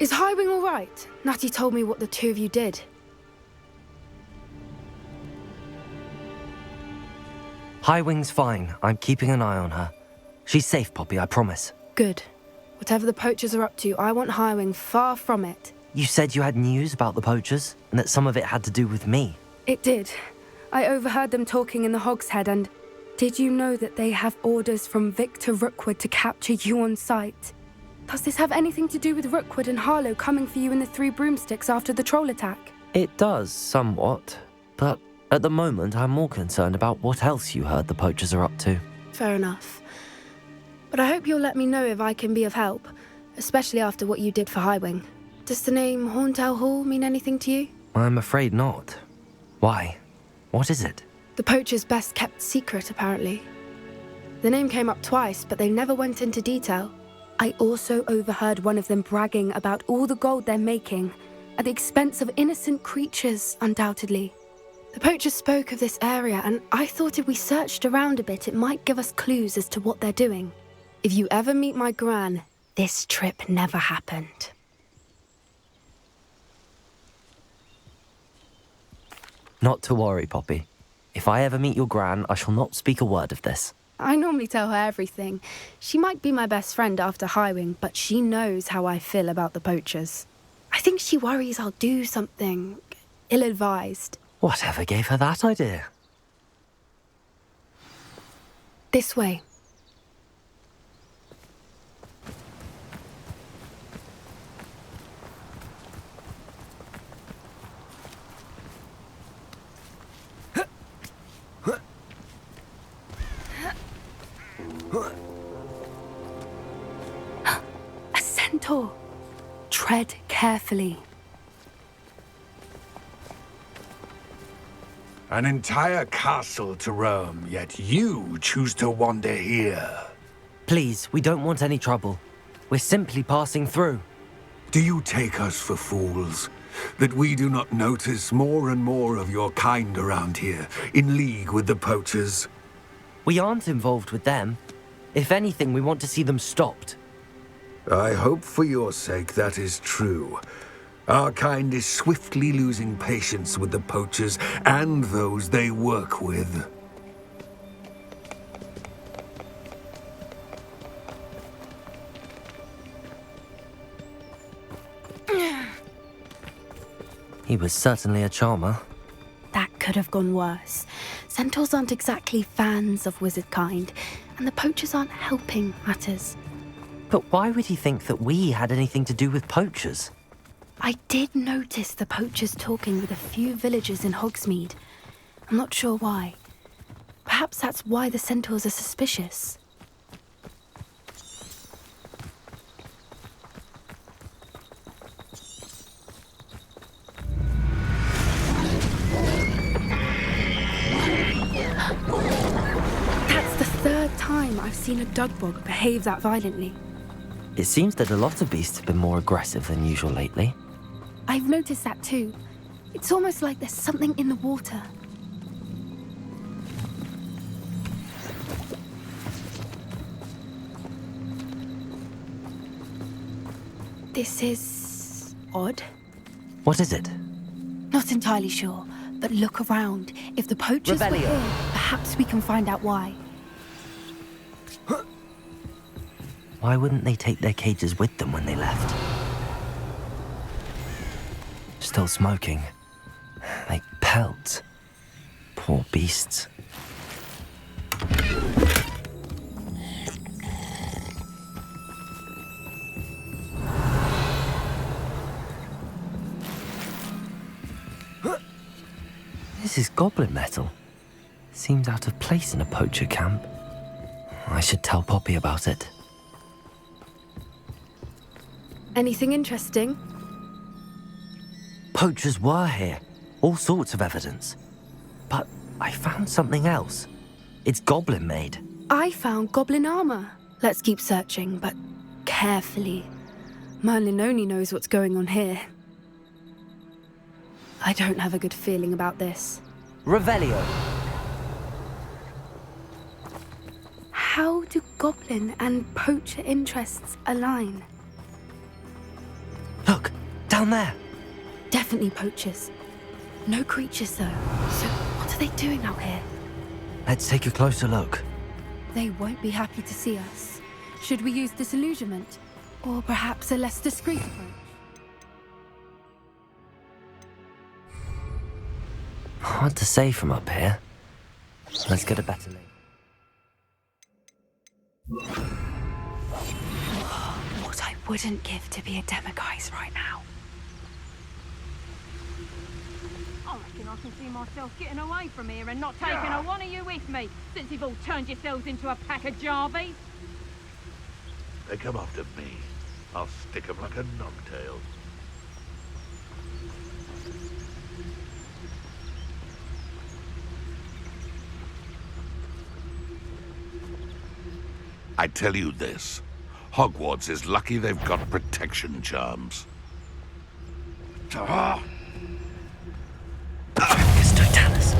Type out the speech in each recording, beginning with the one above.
Is Highwing all right? Natty told me what the two of you did. Highwing's fine. I'm keeping an eye on her. She's safe, Poppy, I promise. Good. Whatever the poachers are up to, I want Highwing far from it. You said you had news about the poachers, and that some of it had to do with me. It did. I overheard them talking in the Hogshead, and did you know that they have orders from Victor Rookwood to capture you on sight? Does this have anything to do with Rookwood and Harlow coming for you in the Three Broomsticks after the troll attack? It does, somewhat. But at the moment, I'm more concerned about what else you heard the poachers are up to. Fair enough. But I hope you'll let me know if I can be of help, especially after what you did for Highwing. Does the name Horntail Hall mean anything to you? I'm afraid not. Why? What is it? The poachers' best-kept secret, apparently. The name came up twice, but they never went into detail. I also overheard one of them bragging about all the gold they're making, at the expense of innocent creatures, undoubtedly. The poachers spoke of this area, and I thought if we searched around a bit, it might give us clues as to what they're doing. If you ever meet my gran, this trip never happened. Not to worry, Poppy. If I ever meet your gran, I shall not speak a word of this. I normally tell her everything. She might be my best friend after Highwing, but she knows how I feel about the poachers. I think she worries I'll do something ill-advised. Whatever gave her that idea? This way. A centaur. Tread carefully. An entire castle to roam, yet you choose to wander here. Please, we don't want any trouble. We're simply passing through. Do you take us for fools? That we do not notice more and more of your kind around here, in league with the poachers? We aren't involved with them. If anything, we want to see them stopped. I hope for your sake that is true. Our kind is swiftly losing patience with the poachers and those they work with. He was certainly a charmer. That could have gone worse. Centaurs aren't exactly fans of wizard kind, and the poachers aren't helping matters. But why would he think that we had anything to do with poachers? I did notice the poachers talking with a few villagers in Hogsmeade. I'm not sure why. Perhaps that's why the centaurs are suspicious. That's the third time I've seen a dugbog behave that violently. It seems that a lot of beasts have been more aggressive than usual lately. I've noticed that too. It's almost like there's something in the water. This is odd. What is it? Not entirely sure, but look around. If the poachers were here, perhaps we can find out why. Why wouldn't they take their cages with them when they left? Still smoking. They pelt. Poor beasts. This is goblin metal. Seems out of place in a poacher camp. I should tell Poppy about it. Anything interesting? Poachers were here. All sorts of evidence. But I found something else. It's goblin made. I found goblin armor. Let's keep searching, but carefully. Merlin only knows what's going on here. I don't have a good feeling about this. Revelio. How do goblin and poacher interests align? Look, Down there. Definitely poachers. No creatures, though. So what are they doing out here? Let's take a closer look. They won't be happy to see us. Should we use disillusionment? Or perhaps a less discreet approach? Hard to say from up here. Let's get a better lay. What I wouldn't give to be a demiguise right now. I reckon I can see myself getting away from here and not taking a one of you with me, since you've all turned yourselves into a pack of Jarvies. They come after me. I'll stick 'em like a knobtail. I tell you this. Hogwarts is lucky they've got protection charms. It's Totalis.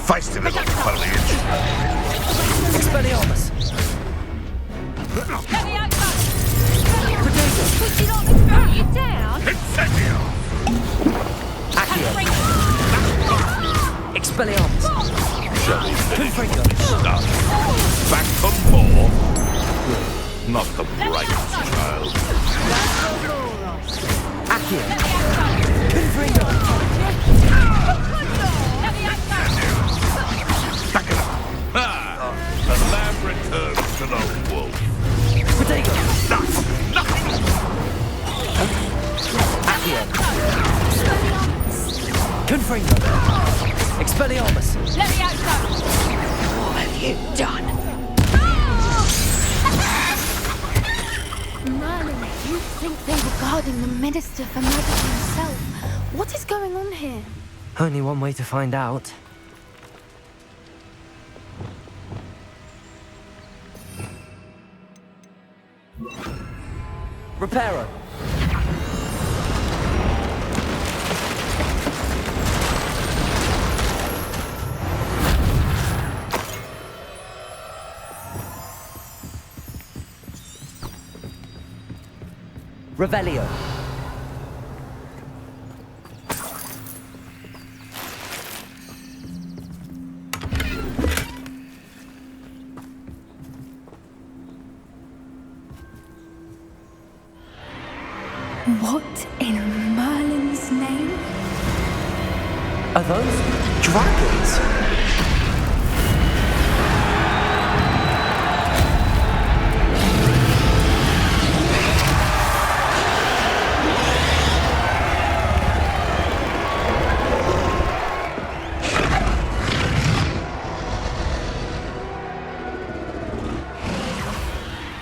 Feisty little foliage. Expelliarmus. Would you not throw you down? Incendio! Accio. Expelliarmus. Shall we finish Confringo. start? Back for more? Not the brightest child. Accio. Confringo. Back it up. Ah! The lamb returns to the wolf. Protego. Nothing! Accio. Confringo. Expelliarmus. What have you done? Merlin, you think they were guarding the Minister for Magic himself? What is going on here? Only one way to find out. Reparo. Revelio. What in Merlin's name? Are those dragons?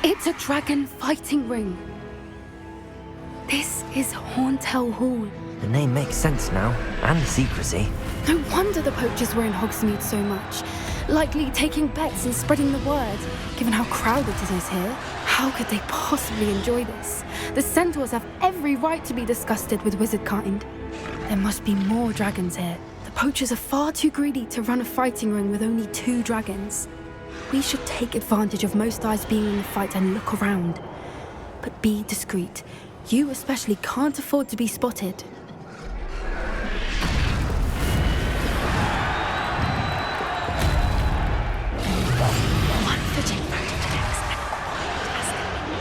It's a dragon fighting ring. This is Hauntel Hall. The name makes sense now, and the secrecy. No wonder the poachers were in Hogsmeade so much. Likely taking bets and spreading the word, given how crowded it is here. How could they possibly enjoy this? The centaurs have every right to be disgusted with wizard kind. There must be more dragons here. The poachers are far too greedy to run a fighting ring with only 2 dragons. We should take advantage of most eyes being in the fight and look around. But be discreet. You especially can't afford to be spotted.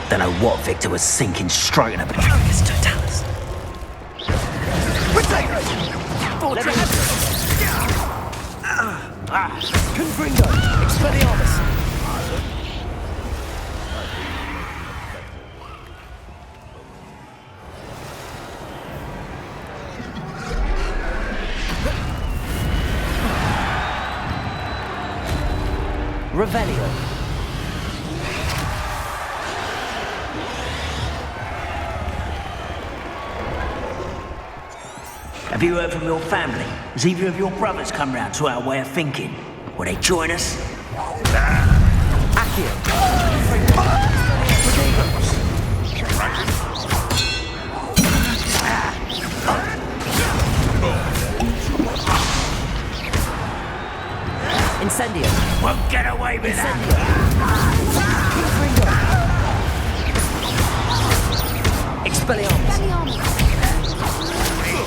Don't know what Victor was sinking straight in a It's Totalis. Confringo. Expelliarmus. Revelio. Have you heard from your family? Has either of your brothers come round to our way of thinking? Will they join us? Accio. Incendio. Won't get away with that. Expelliarmus.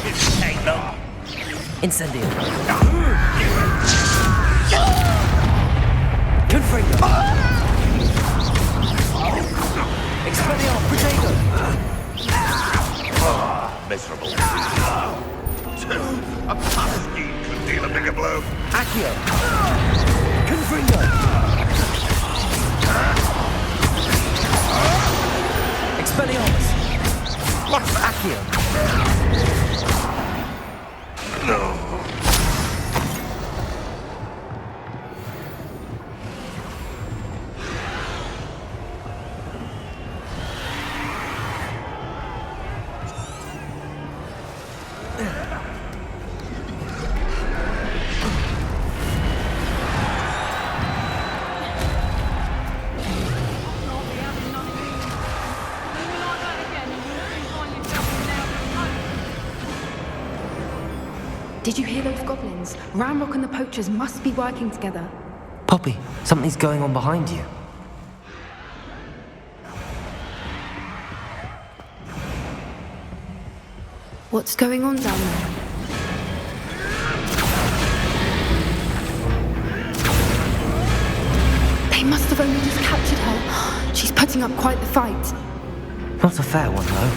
This ain't long. Incendio. Confringo. Expelliarmus. Protego. Miserable. A pasty could deal a bigger blow. Accio. Confringo. Expelliarmus. What's that? Accio. No. Did you hear those goblins? Ramrock and the poachers must be working together. Poppy, something's going on behind you. What's going on down there? They must have only just captured her. She's putting up quite the fight. Not a fair one, though.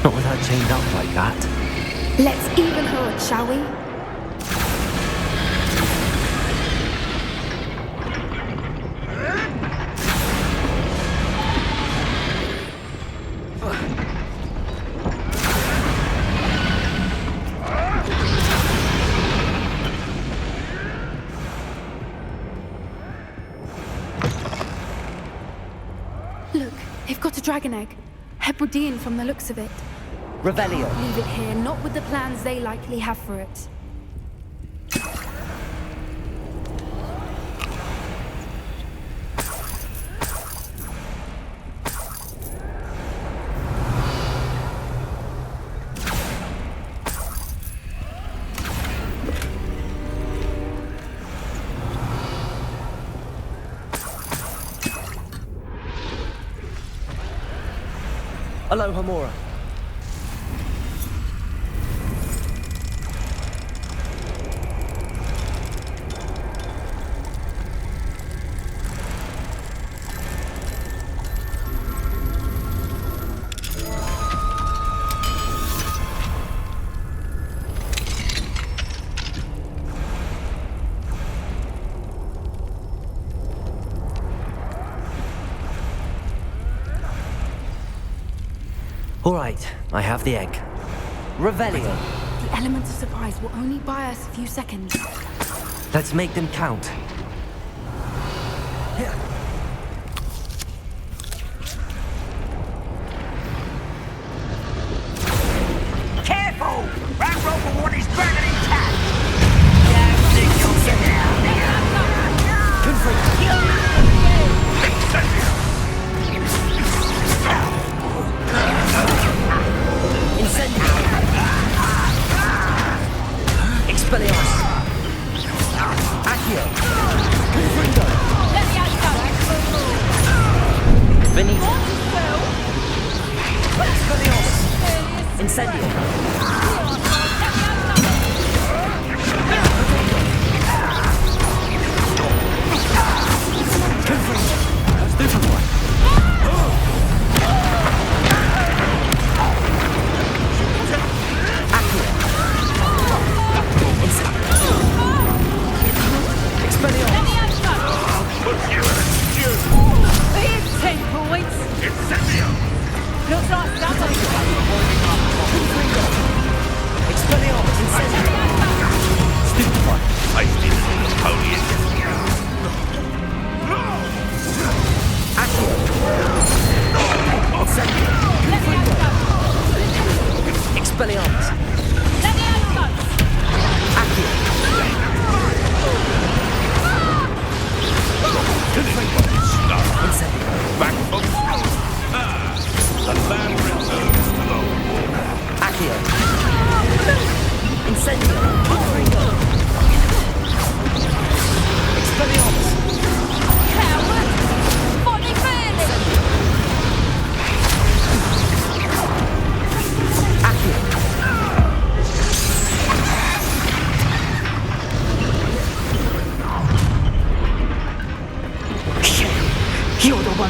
Not with her chained up like that. Let's even her up, shall we? Look, they've got a dragon egg. Hebridean from the looks of it. Revelio. Leave it here, not with the plans they likely have for it. Aloha Mora. All right, I have the egg. Revelio. The element of surprise will only buy us a few seconds. Let's make them count. Careful! Ramrock will want his dragon intact! Don't think you'll get out now! Incendio. Expelliarmus. Accio. Confringo. Benito. Expelliarmus. Incendio. Confringo. That's different one. Here's 10 points. Incendio! Looks like something.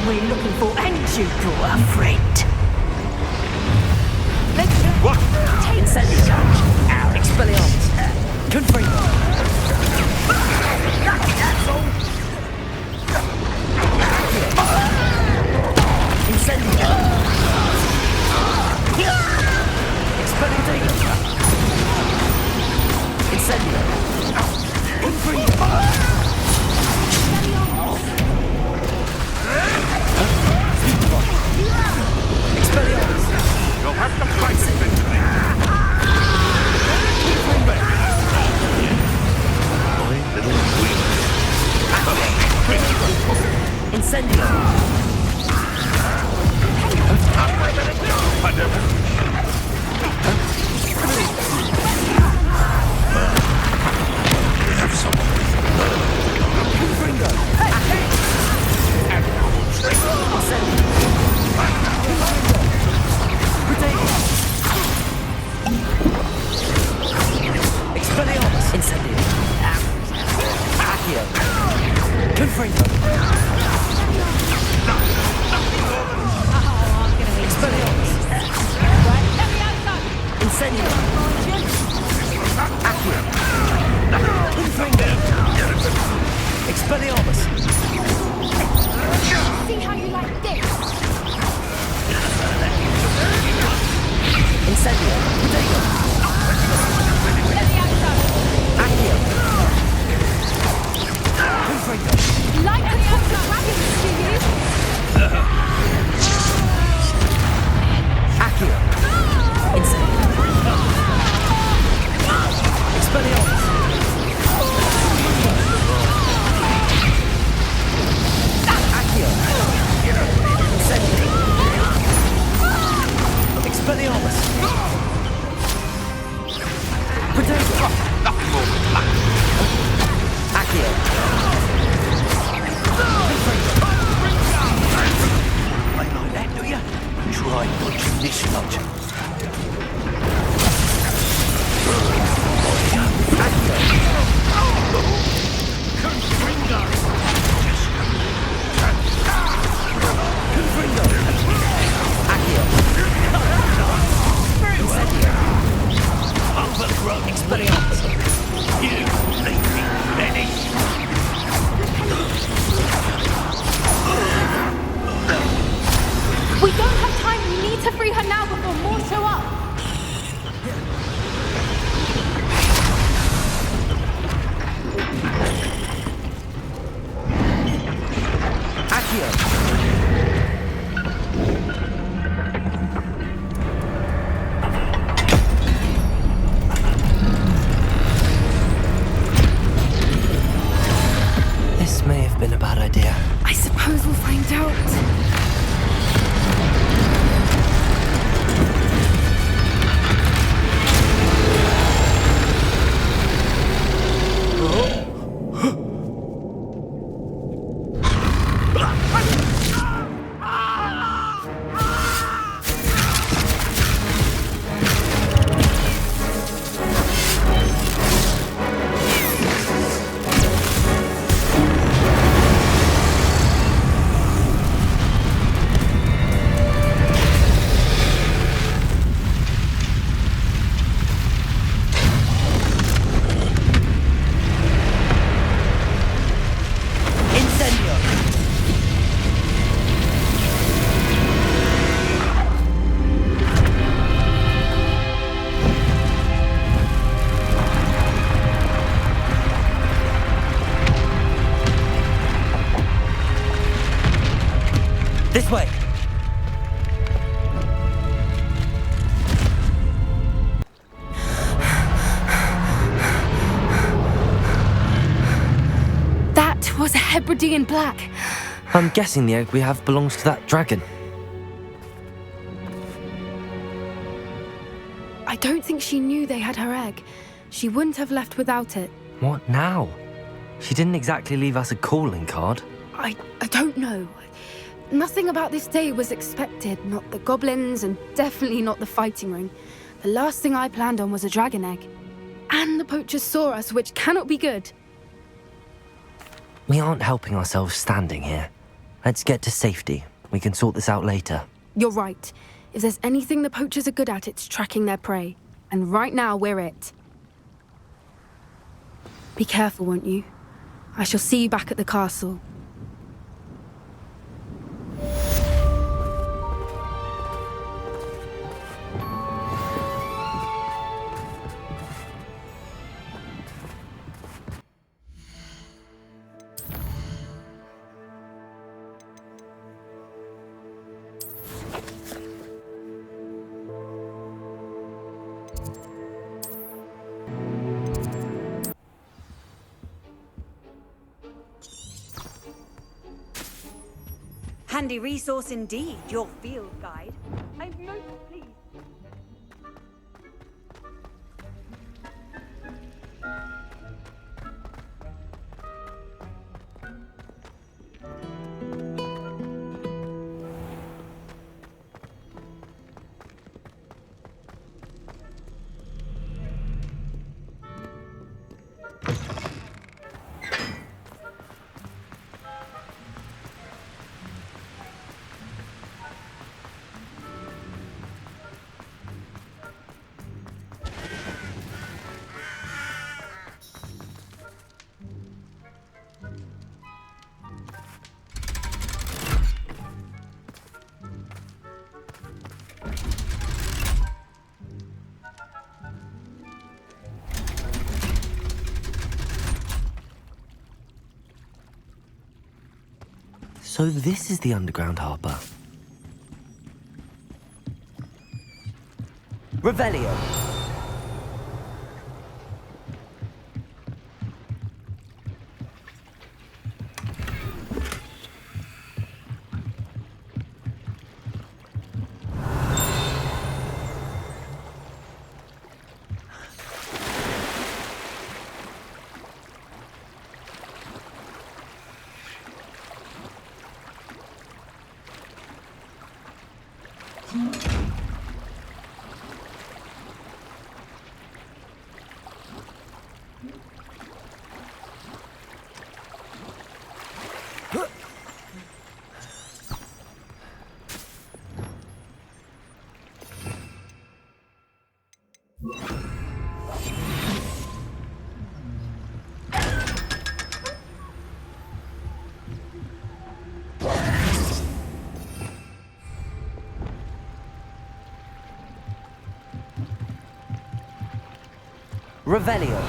we're looking for, and you brought a friend. What? Incendio. Expelliarmus. Confringo. That's all. Incendio. Expelliarmus. Incendio. Confringo. Expelliarmus. You'll have to fight it, Benjamin. My little wings. Incendio. Have someone with you. Confringo. Incendio. Expelliarmus. Incendio. Accio. Confringo. Expelliarmus. Incendio. Accio. Confringo. Expelliarmus. See how you like this? Incendio. Potato. Accio. Confringo. Like to talk to dragons, do you? Accio. Incendio. Expelliarmus. Accio. Incendio. Expelliarmus. Potato. Nothing more than luck. Accio. Ain't like that, do ya? Try punching this lot. Accio. Confringo. Accio. Incendio. Overgrown. Expelliarmus. You leave me, Benny. We don't have time. We need to free her now before more show up. Accio. This may have been a bad idea. I suppose we'll find out. This way. That was a Hebridean black. I'm guessing the egg we have belongs to that dragon. I don't think she knew they had her egg. She wouldn't have left without it. What now? She didn't exactly leave us a calling card. I don't know. Nothing about this day was expected. Not the goblins, and definitely not the fighting ring. The last thing I planned on was a dragon egg. And the poachers saw us, which cannot be good. We aren't helping ourselves standing here. Let's get to safety. We can sort this out later. You're right. If there's anything the poachers are good at, it's tracking their prey. And right now, we're it. Be careful, won't you? I shall see you back at the castle. Handy resource indeed, your field guide. I'm most pleased. So this is the underground harbour. Revelio. Revelio.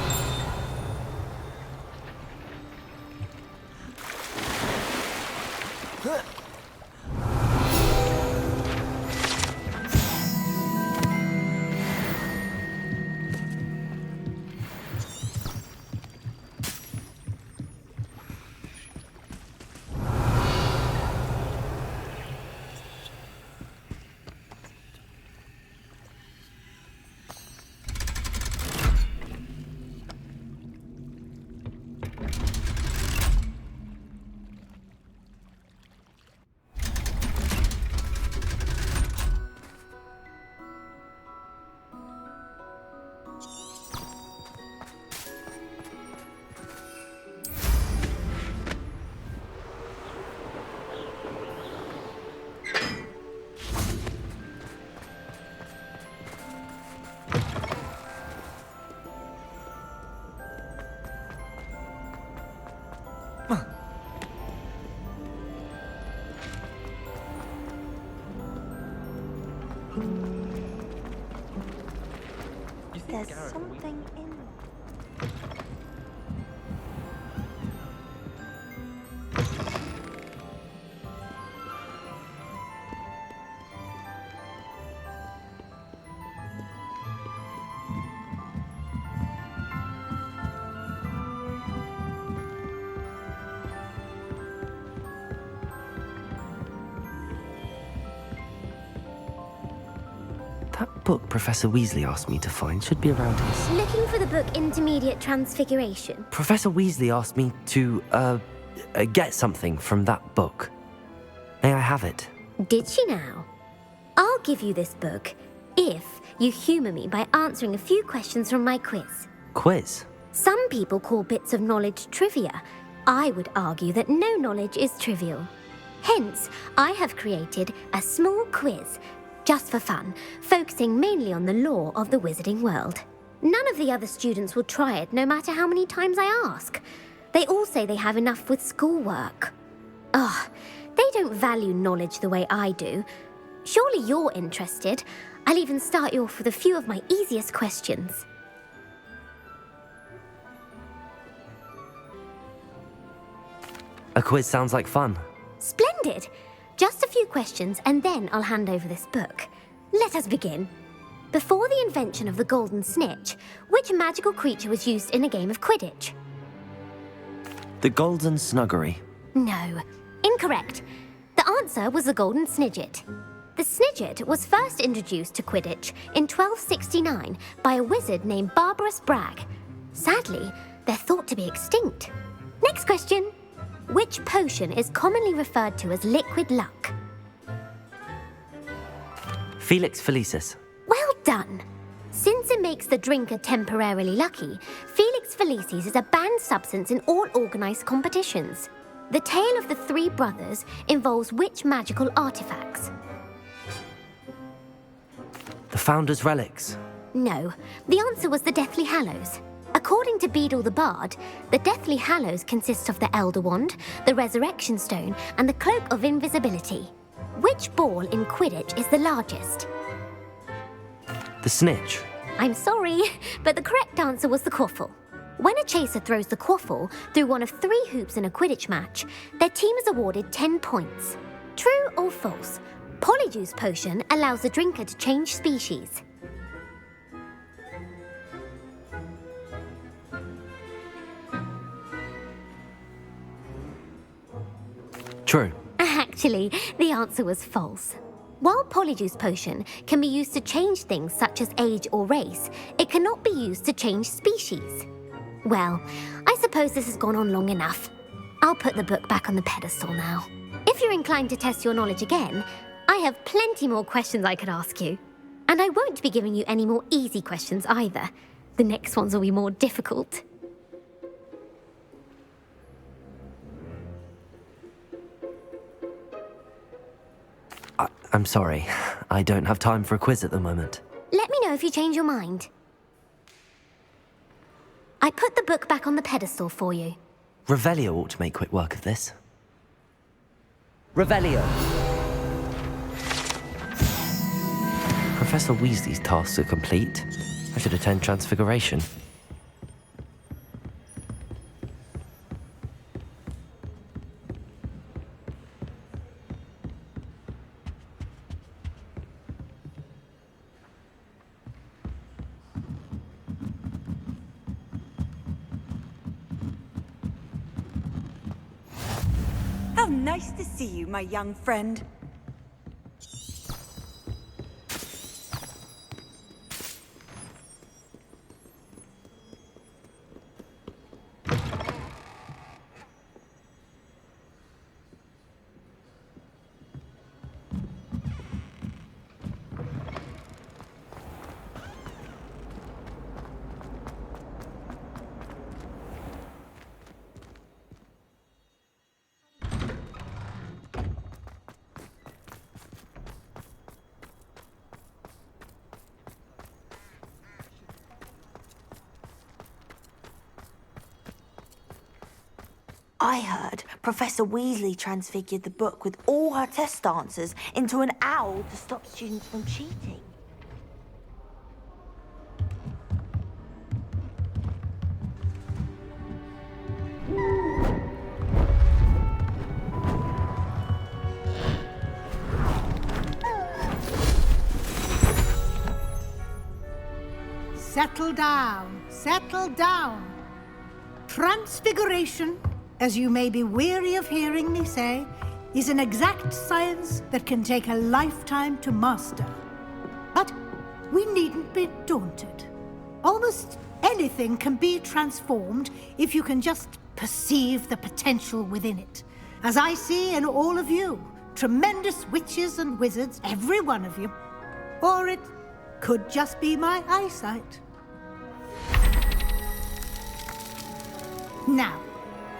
There's something in That book Professor Weasley asked me to find should be around his... Looking for the book Intermediate Transfiguration. Professor Weasley asked me to, get something from that book. May I have it? Did she now? I'll give you this book if you humour me by answering a few questions from my quiz. Quiz? Some people call bits of knowledge trivia. I would argue that no knowledge is trivial. Hence, I have created a small quiz, just for fun, focusing mainly on the lore of the wizarding world. None of the other students will try it, no matter how many times I ask. They all say they have enough with schoolwork. Ugh, they don't value knowledge the way I do. Surely you're interested. I'll even start you off with a few of my easiest questions. A quiz sounds like fun. Splendid! Just a few questions and then I'll hand over this book. Let us begin. Before the invention of the golden snitch, which magical creature was used in a game of Quidditch? The Golden Snuggery. No, incorrect. The answer was the golden snidget. The snidget was first introduced to Quidditch in 1269 by a wizard named Barbarous Bragg. Sadly, they're thought to be extinct. Next question. Which potion is commonly referred to as liquid luck? Felix Felicis. Well done. Since it makes the drinker temporarily lucky, Felix Felicis is a banned substance in all organised competitions. The tale of the three brothers involves which magical artifacts? The Founder's Relics. No, the answer was the Deathly Hallows. According to Beadle the Bard, the Deathly Hallows consists of the Elder Wand, the Resurrection Stone, and the Cloak of Invisibility. Which ball in Quidditch is the largest? The Snitch. I'm sorry, but the correct answer was the quaffle. When a chaser throws the quaffle through one of 3 hoops in a Quidditch match, their team is awarded 10 points. True or false? Polyjuice potion allows the drinker to change species. True. Actually, the answer was false. While Polyjuice potion can be used to change things such as age or race, it cannot be used to change species. Well, I suppose this has gone on long enough. I'll put the book back on the pedestal now. If you're inclined to test your knowledge again, I have plenty more questions I could ask you. And I won't be giving you any more easy questions either. The next ones will be more difficult. I'm sorry. I don't have time for a quiz at the moment. Let me know if you change your mind. I put the book back on the pedestal for you. Revelio ought to make quick work of this. Revelio! Professor Weasley's tasks are complete. I should attend Transfiguration. How nice to see you, my young friend. I heard Professor Weasley transfigured the book with all her test answers into an owl to stop students from cheating. Settle down, settle down. Transfiguration, as you may be weary of hearing me say, is an exact science that can take a lifetime to master. But we needn't be daunted. Almost anything can be transformed if you can just perceive the potential within it. As I see in all of you, tremendous witches and wizards, every one of you. Or it could just be my eyesight. Now,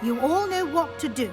you all know what to do.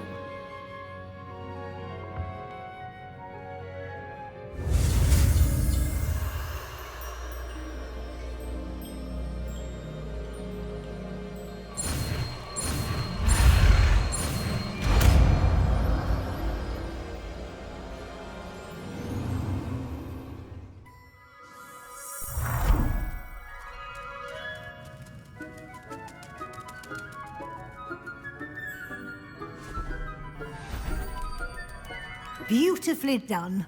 Beautifully done.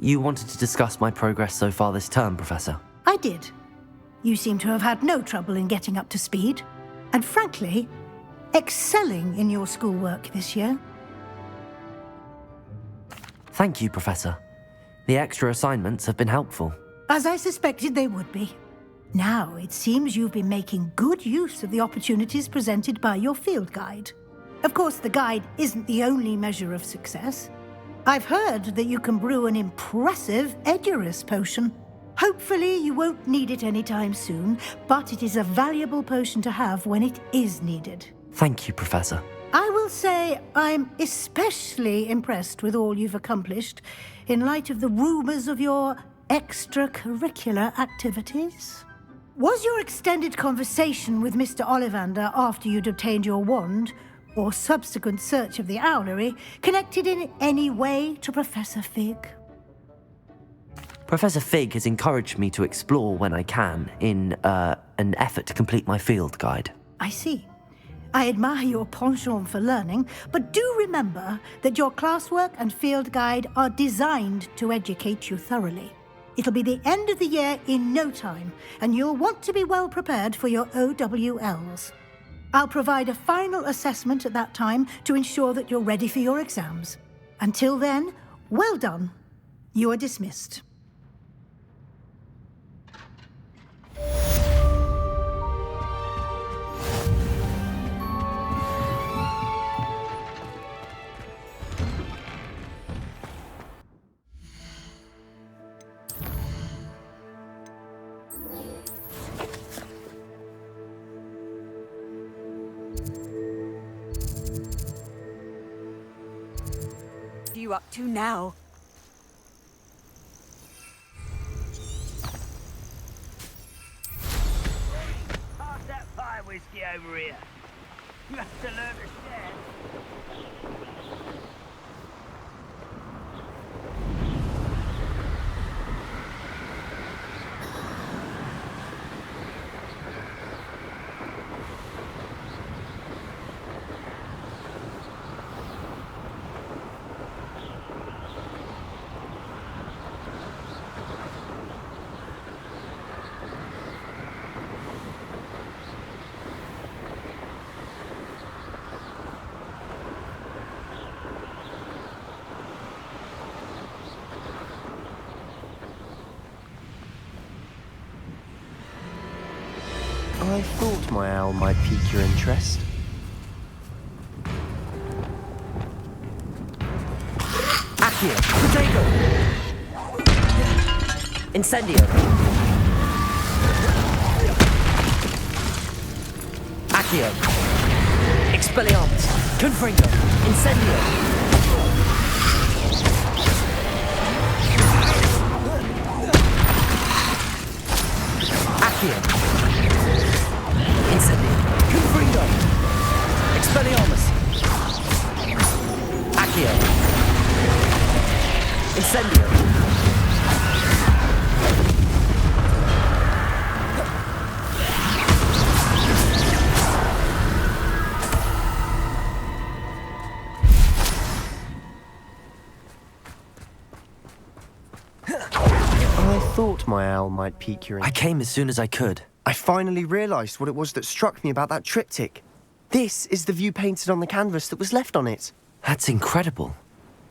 You wanted to discuss my progress so far this term, Professor? I did. You seem to have had no trouble in getting up to speed, and frankly, excelling in your schoolwork this year. Thank you, Professor. The extra assignments have been helpful. As I suspected they would be. Now, it seems you've been making good use of the opportunities presented by your field guide. Of course, the guide isn't the only measure of success. I've heard that you can brew an impressive Edurus potion. Hopefully, you won't need it anytime soon, but it is a valuable potion to have when it is needed. Thank you, Professor. I will say I'm especially impressed with all you've accomplished in light of the rumors of your extracurricular activities. Was your extended conversation with Mr. Ollivander after you'd obtained your wand, or subsequent search of the owlery, connected in any way to Professor Fig? Professor Fig has encouraged me to explore when I can in an effort to complete my field guide. I see. I admire your penchant for learning, but do remember that your classwork and field guide are designed to educate you thoroughly. It'll be the end of the year in no time, and you'll want to be well prepared for your OWLs. I'll provide a final assessment at that time to ensure that you're ready for your exams. Until then, well done. You are dismissed. What are you up to now? Pass that fire whiskey over here. You have to learn to share. I thought my owl might pique your interest. Accio! Potato! Incendio! Accio! Expelliarmus! Confringo! Incendio! Accio! Incendio! Confringo! Expelliarmus! Accio! Incendio! I thought my owl might pique your interest. I came as soon as I could. I finally realised what it was that struck me about that triptych. This is the view painted on the canvas that was left on it. That's incredible.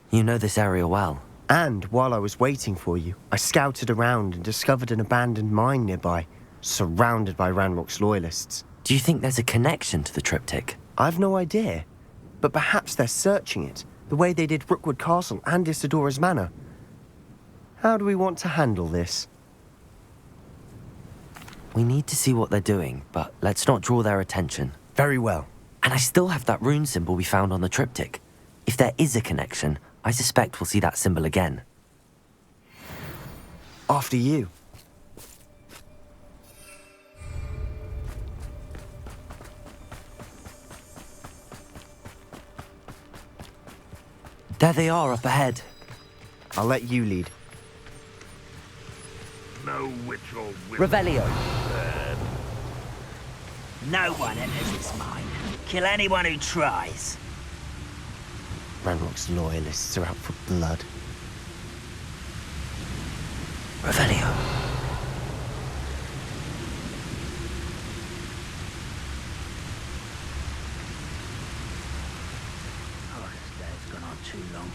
You know this area well. And while I was waiting for you, I scouted around and discovered an abandoned mine nearby, surrounded by Ranrock's loyalists. Do you think there's a connection to the triptych? I've no idea, but perhaps they're searching it, the way they did Rookwood Castle and Isidora's Manor. How do we want to handle this? We need to see what they're doing, but let's not draw their attention. Very well. And I still have that rune symbol we found on the triptych. If there is a connection, I suspect we'll see that symbol again. After you. There they are up ahead. I'll let you lead. No witch or wizard. Revelio. No one enters its mine. Kill anyone who tries. Ranrock's loyalists are out for blood. Revelio. Oh, this day's gone on too long.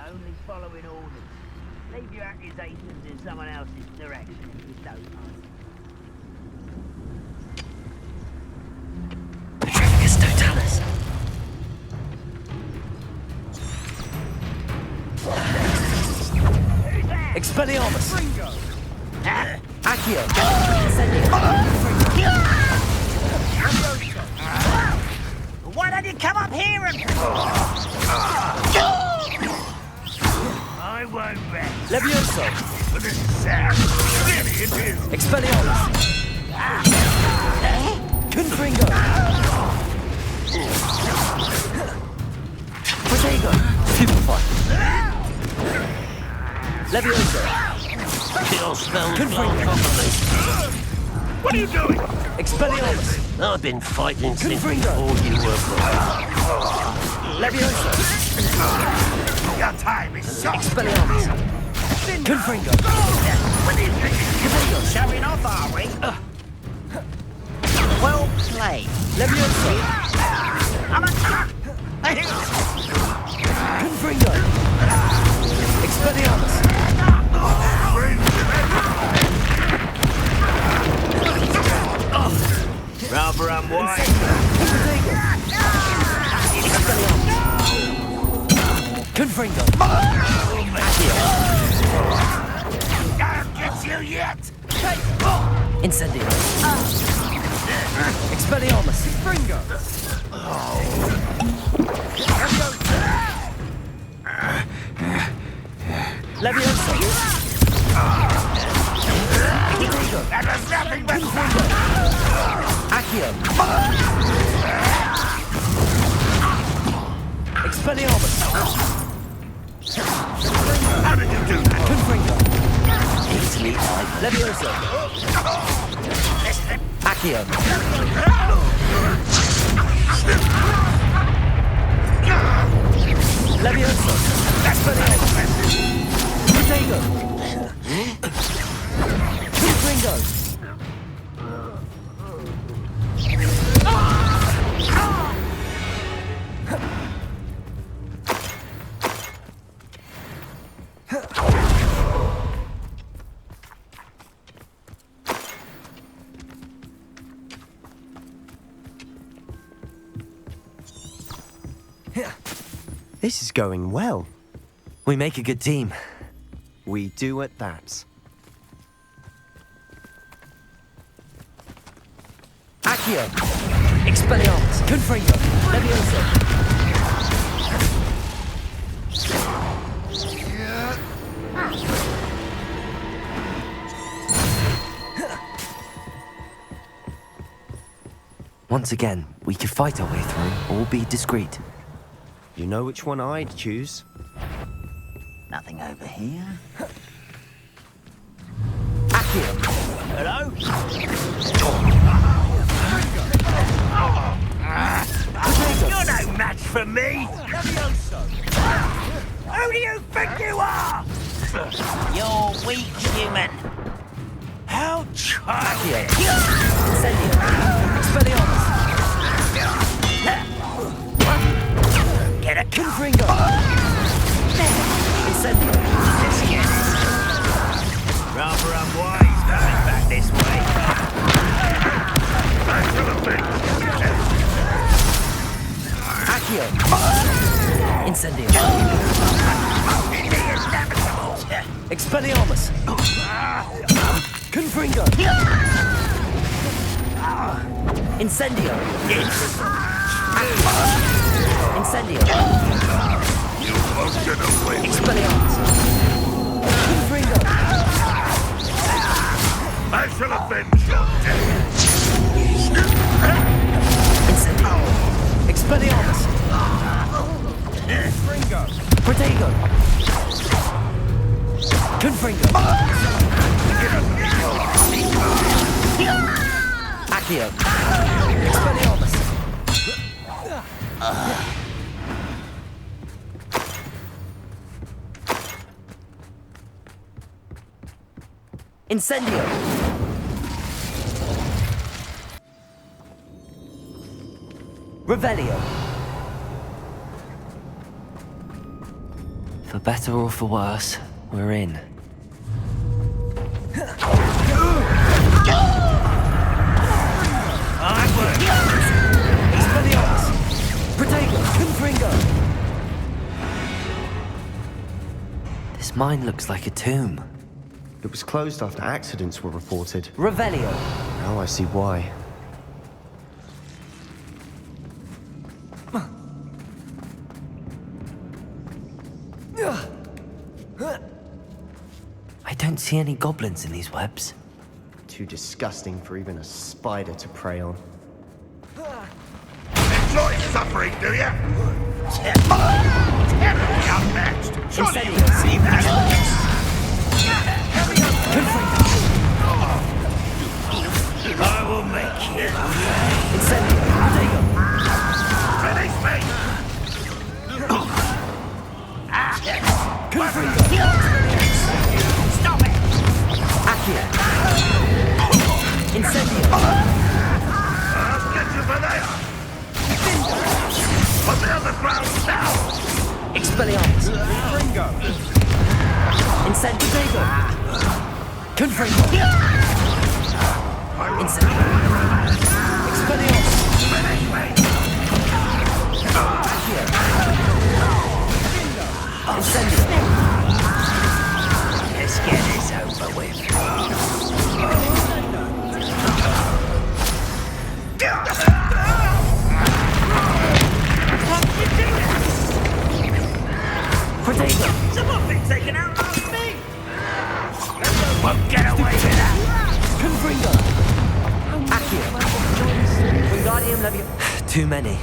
Only following orders. Leave your accusations in someone else's direction if you don't mind. Petrificus totalis. Expelliarmus. Accio. Why don't you come up here and... I won't rest. Levioso. But this sound, really it is. Expelliarmus. Confringo. Protego. Stupefy. Levioso. Kill spells Confringo. properly. What are you doing? Expelliarmus. I've been fighting since Confringo. before you were born. Levioso. Your time is short. Expelliarmus. Confringo. What are you thinking? Showing off, are we? Well played. Levioso. I'm a... Confringo. Expelliarmus. Rather unwise. Confringo. I'll get you yet. Incendio. Expelliarmus. Confringo. Levioso. That was nothing but Accio. Expelliarmus. How did you do that? Confringo. Easily Levioso. Accio. Levioso. Expelliarmus. Protego. Confringo. This is going well. We make a good team. We do at that. Accio. Expelliarmus. Confringo. Levioso. Once again, we could fight our way through or be discreet. You know which one I'd choose? Nothing over here. Accio. Hello? You're no match for me! Who do you think you are? You're weak, human. How childish! Incendio. Expelliarmus. Get a Confringo. Incendio. rather unwise going back this way. Accio. Incendio. Expelliarmus. Confringo. Incendio! Incendio! You won't get away with it. Expelliarmus! Confringo! I shall avenge your death. Incendio! Expelliarmus! Confringo! Protego! Confringo! Accio! Expelliarmus! Incendio! Revelio! For better or for worse, we're in. Expelliarmus! Protego! Confringo! This mine looks like a tomb. It was closed after accidents were reported. Revelio! Now I see why. I don't see any goblins in these webs. Too disgusting for even a spider to prey on. Enjoy suffering, do you? Terribly outmatched. Surely you can see that. I will make you. Incendio! Finish me. Stop it! Accio! Incendio! I'll get you for there. On the other ground now. Expelliarmus! Confringo! Incendio! Confringo! Incendio! Expelliarmus! Accio! Incendio! Let's get this over with. Protego! Someone been taken out last me! Won't get away with that! Confringo! Accio! Wingardium Leviosa. Too many.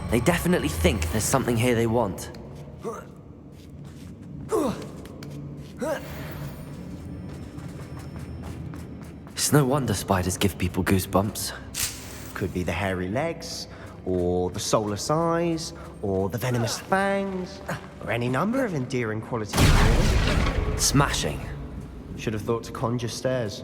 They definitely think there's something here they want. It's no wonder spiders give people goosebumps. Could be the hairy legs, or the soulless eyes, or the venomous fangs, or any number of endearing qualities, really. Smashing. Should have thought to conjure stairs.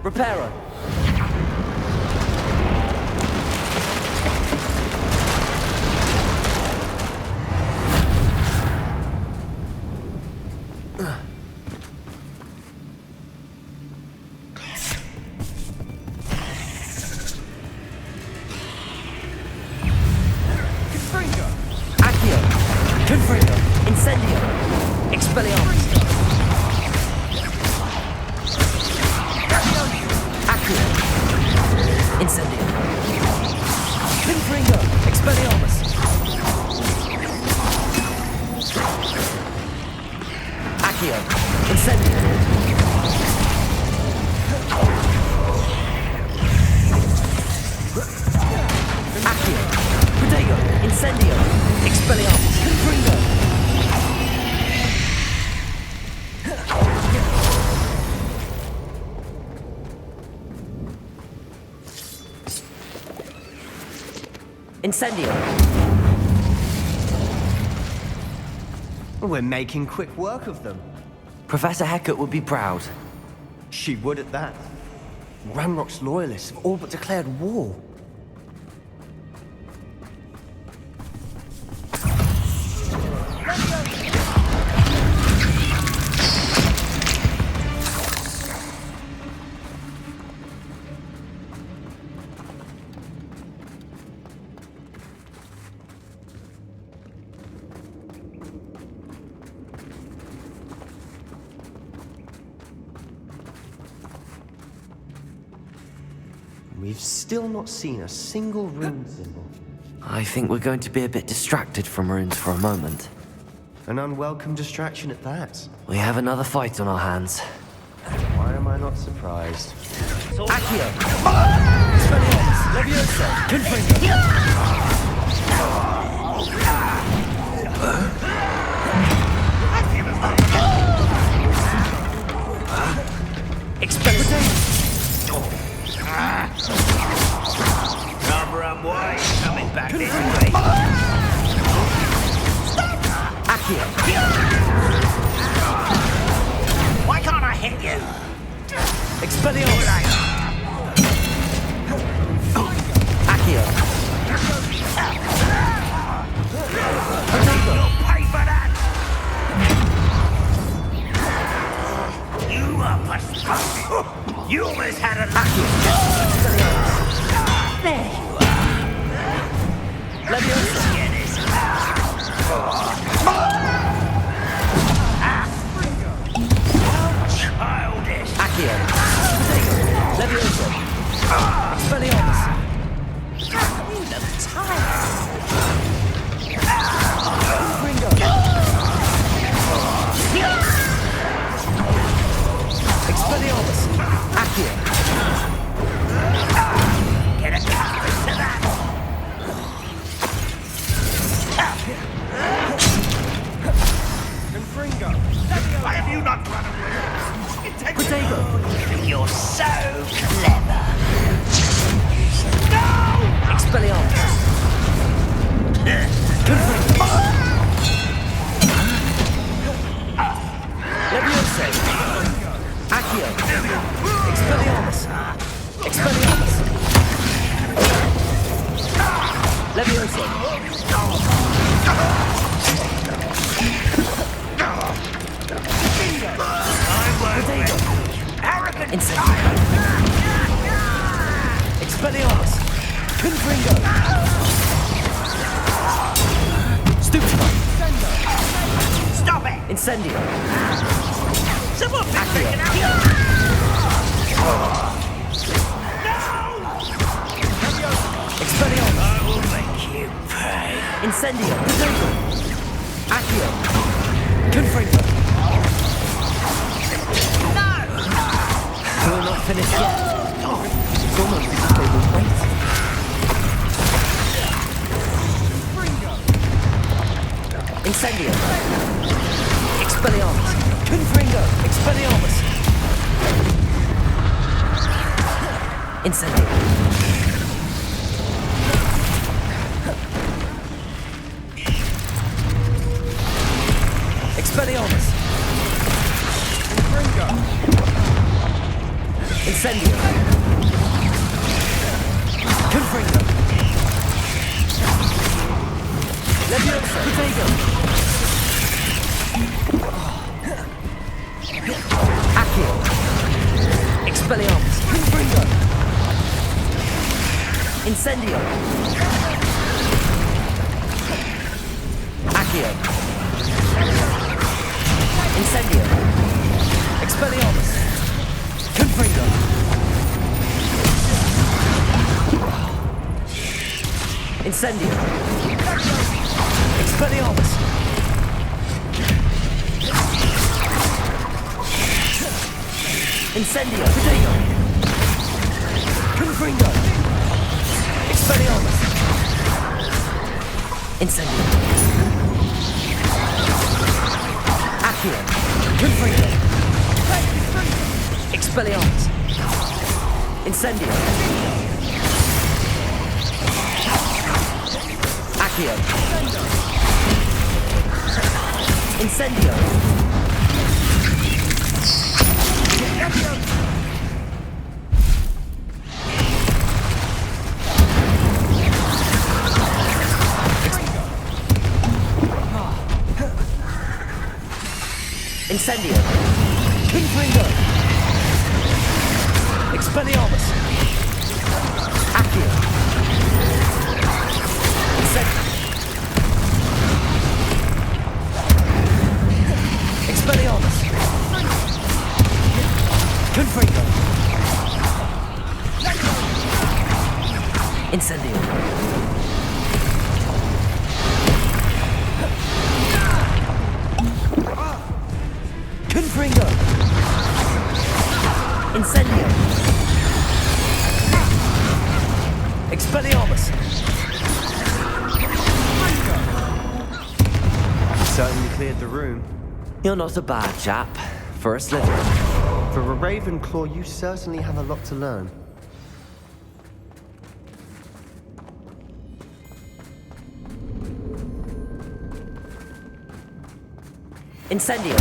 Reparo! Accio! Confringo! Incendio! Expelliarmus! Accio! Incendio! Confringo! Expelliarmus! Accio! Incendio! Accio! Protego! Incendio! Expelliarmus! Confringo! Incendio! We're making quick work of them. Professor Hecat would be proud. She would at that. Ranrock's loyalists have all but declared war. We've still not seen a single rune symbol. I think we're going to be a bit distracted from runes for a moment. An unwelcome distraction at that. We have another fight on our hands. Why am I not surprised? Accio! Expelliarmus! Leviosa! Confringo! Expelliarmus! Cover up, boy. Coming back this way. Accio! Why can't I hit you? Expelliarmus! Accio! You'll pay for that! You are pathetic! You almost had a lucky. There you are. Leviosa! Childish. Accio! Leviosa! Expelliarmus! You look tired. Confringo! Expelliarmus! Accio! Get a card to that. Confringo! Why have you not run away? Protego! You're so clever. No! Expelliarmus! Confringo! Leviosa! Accio! Expelliarmus! Expelliarmus! Leviosa! Protego! Arrogant. Incendio! Expelliarmus! Confringo! Stupefy! Stop it! Incendio! Someone been Accio! taken out. Expelliarmus! I will make you pay. Incendio! Protego! Accio! Confringo! We're not finished yet. It's almost as if they were waiting. Incendio! Expelliarmus! Confringo! Expelliarmus! Incendio! Expelliarmus! Confringo! Incendio! Confringo! Leviosa! Protego! Accio! Expelliarmus! Confringo! Incendio! Accio! Incendio! Expelliarmus! Confringo! Incendio! Expelliarmus! Incendio! Protego! Confringo! Expelliarmus! Incendio! Accio! Confringo! Expelliarmus! Incendio! Accio! Incendio! Incendio! Confringo! Expelliarmus! Accio! Incendio! Expelliarmus! Confringo! Incendio. Confringo. Incendio. Expelliarmus. Certainly cleared the room. You're not a bad chap for a Slytherin. For a Ravenclaw, you certainly have a lot to learn. Incendio.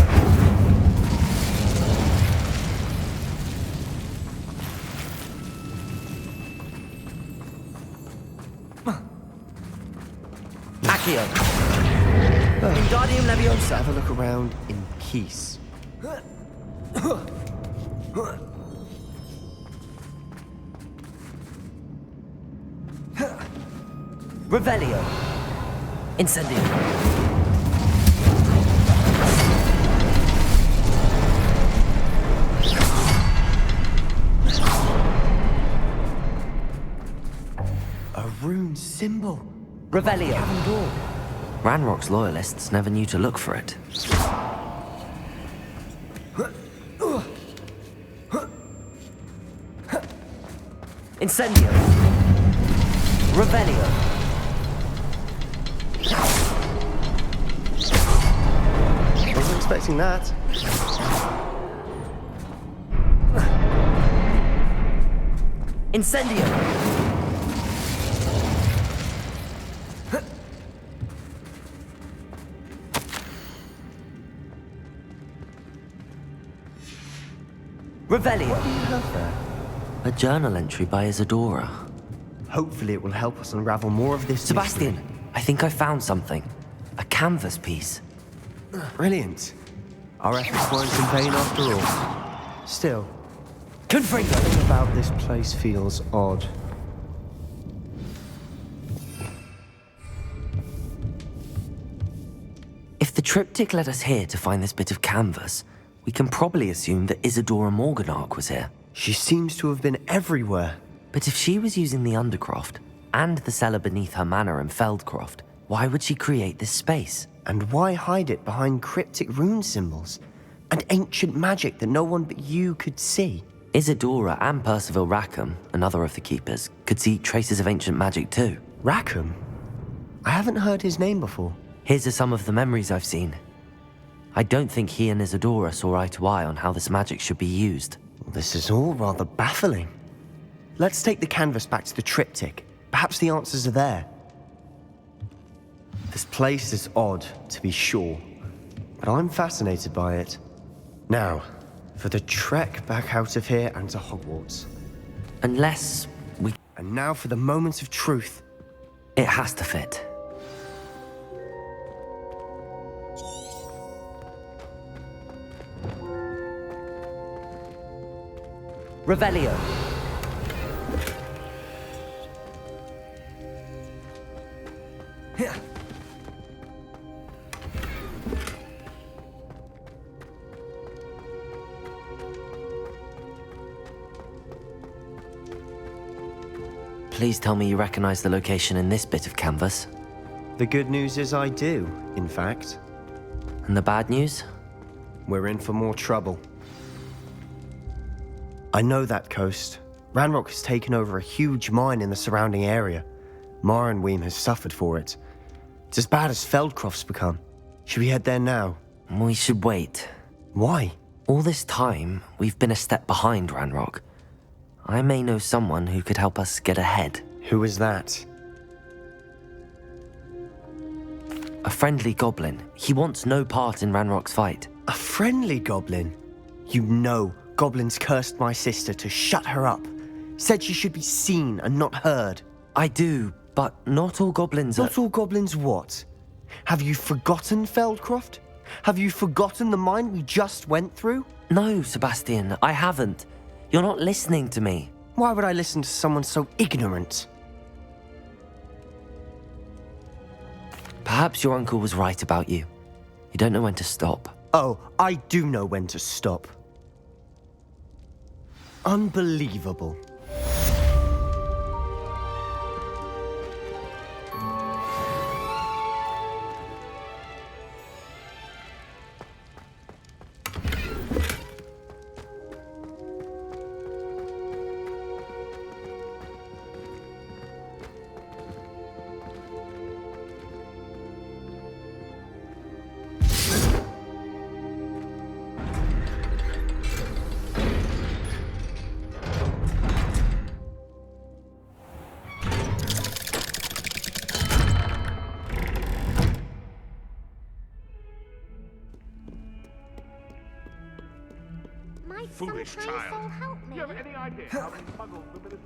Accio. Wingardium Leviosa. Have a look around in peace. Revelio. Incendio. A rune symbol. Revelio. Cabin door. Ranrock's loyalists never knew to look for it. Incendio. Revelio. Wasn't expecting that. Incendio. Revelio. What do you have there? A journal entry by Isadora. Hopefully it will help us unravel more of this Sebastian, mystery. I think I found something. A canvas piece. Brilliant. Our efforts weren't in vain after all. Still, Confringo. something about this place feels odd. If the triptych led us here to find this bit of canvas, we can probably assume that Isadora Morganach was here. She seems to have been everywhere. But if she was using the Undercroft and the cellar beneath her manor in Feldcroft, why would she create this space? And why hide it behind cryptic rune symbols? And ancient magic that no one but you could see? Isadora and Percival Rackham, another of the Keepers, could see traces of ancient magic too. Rackham? I haven't heard his name before. Here's some of the memories I've seen. I don't think he and Isadora saw eye to eye on how this magic should be used. This is all rather baffling. Let's take the canvas back to the triptych. Perhaps the answers are there. This place is odd, to be sure, but I'm fascinated by it. Now, for the trek back out of here and to Hogwarts. Unless we... And now for the moment of truth. It has to fit. Revelio. Please tell me you recognize the location in this bit of canvas. The good news is I do, in fact. And the bad news? We're in for more trouble. I know that coast. Ranrock has taken over a huge mine in the surrounding area. Marrenweem has suffered for it. It's as bad as Feldcroft's become. Should we head there now? We should wait. Why? All this time, we've been a step behind Ranrock. I may know someone who could help us get ahead. Who is that? A friendly goblin. He wants no part in Ranrock's fight. A friendly goblin? You know goblins cursed my sister to shut her up. Said she should be seen and not heard. I do, but not all goblins are... Not all goblins what? Have you forgotten Feldcroft? Have you forgotten the mine we just went through? No, Sebastian, I haven't. You're not listening to me. Why would I listen to someone so ignorant? Perhaps your uncle was right about you. You don't know when to stop. Oh, I do know when to stop. Unbelievable. foolish Some free child. soul help me. Do you have any idea how they smuggled the